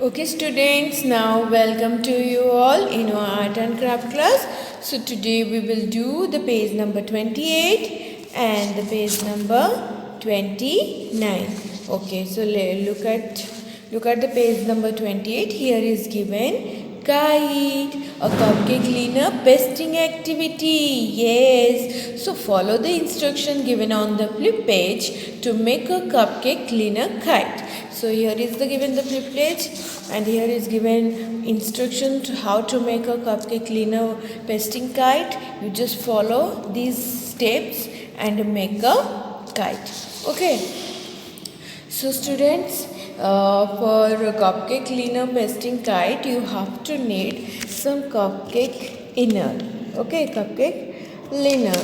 Okay students, now welcome to you all in our art and craft class. So today we will do the page number 28 and the page number 29. Okay, so look at the page number 28. Here is given kite, a cupcake cleaner pasting activity. Yes, so follow the instruction given on the flip page to make a cupcake cleaner kite. So here is the given the flip page and here is given instruction to how to make a cupcake cleaner pasting kite. You just follow these steps and make a kite. Okay. So students, for a cupcake cleaner pasting kite, you have to need some cupcake inner. Okay, cupcake cleaner.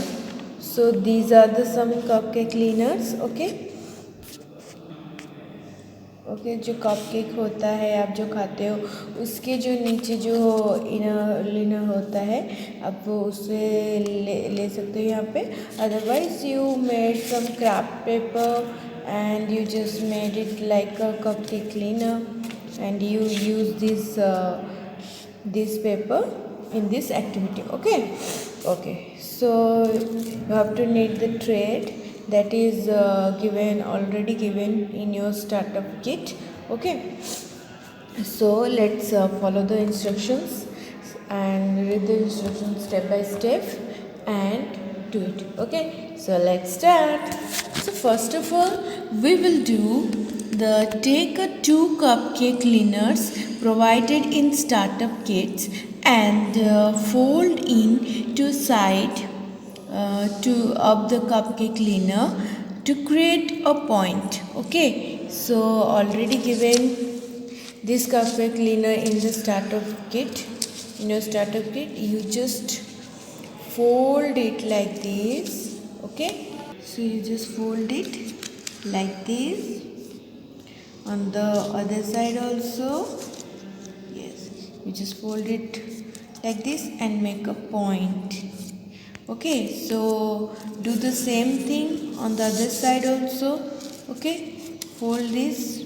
So these are the some cupcake cleaners. Okay. Okay जो cupcake होता है आप जो खाते हो उसके जो नीचे जो इनर लिनर होता है आप वो उससे ले सकते हो यहाँ पे otherwise you made some craft paper and you just made it like a cupcake cleaner and you use this paper in this activity. Okay, so you have to need the thread that is already given in your startup kit. Okay, so let's follow the instructions and read the instructions step by step and do it. Okay, so let's start. So first of all we will do the take a 2 cupcake cleaners provided in startup kits and fold in to side of the cupcake cleaner to create a point. Okay, so already given this cupcake cleaner in the startup kit. In your startup kit you just fold it like this. Okay, so you just fold it like this. On the other side also, yes, you just fold it like this and make a point. Okay, so do the same thing on the other side also. Okay, fold this,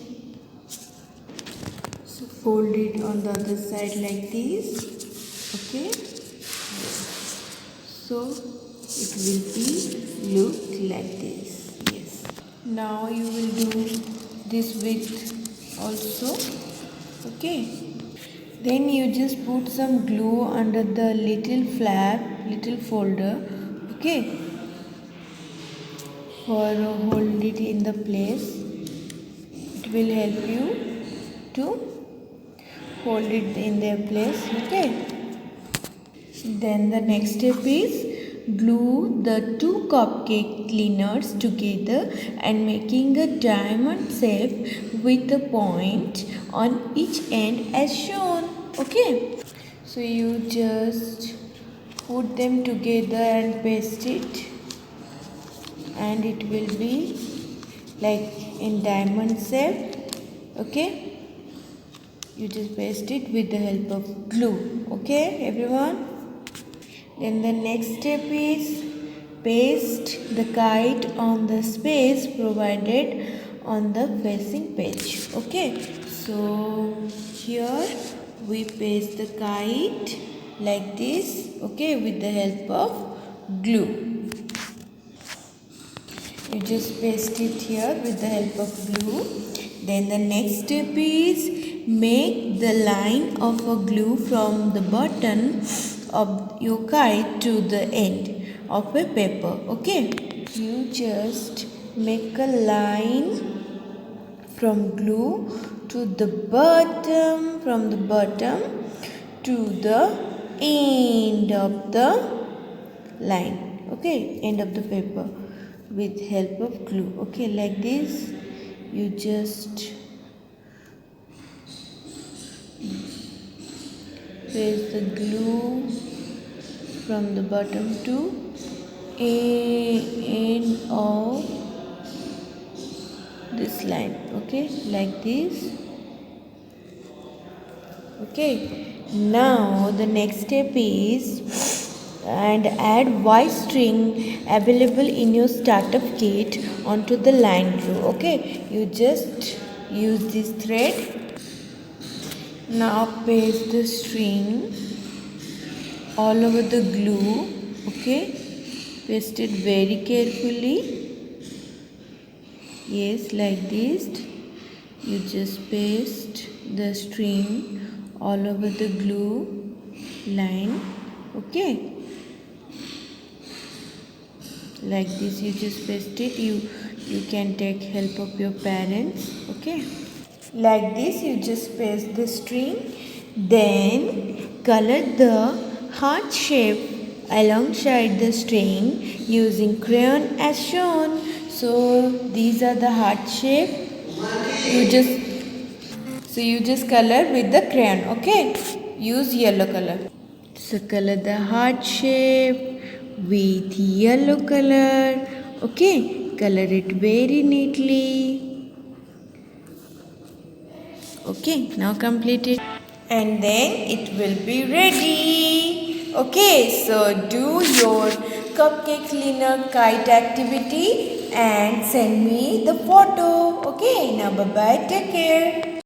so fold it on the other side like this. Okay, so it will be look like this. Yes, now you will do this with also. Okay, then you just put some glue under the little flap, little folder. Okay, for hold it in the place. It will help you to hold it in their place. Okay, then the next step is glue the 2 cupcake cleaners together and making a diamond shape with a point on each end as shown. Okay, so you just put them together and paste it and it will be like in diamond shape. Okay, you just paste it with the help of glue. Okay everyone, then the next step is paste the kite on the space provided on the facing page. Okay, so here we paste the kite like this. Okay, with the help of glue. You just paste it here with the help of glue. Then the next step is make the line of a glue from the button of your kite to the end of a paper. Okay, you just make a line from glue to the bottom, from the bottom to the end of the line. Okay, end of the paper with help of glue. Okay, like this you just place the glue from the bottom to end of this line. Okay, like this. Okay, now the next step is and add white string available in your startup kit onto the line glue. Okay, you just use this thread Now paste the string all over the glue. Okay, paste it very carefully. Yes, like this. You just paste the string all over the glue line. Okay, like this you just paste it. You can take help of your parents. Okay, like this you just paste the string, then color the heart shape alongside the string using crayon as shown. So these are the heart shape. You just color with the crayon. Okay, use yellow color. So color the heart shape with yellow color. Okay, color it very neatly. Okay, now complete it, and then it will be ready. Okay, so do your cupcake cleaner kite activity and send me the photo. Okay, now bye bye, take care.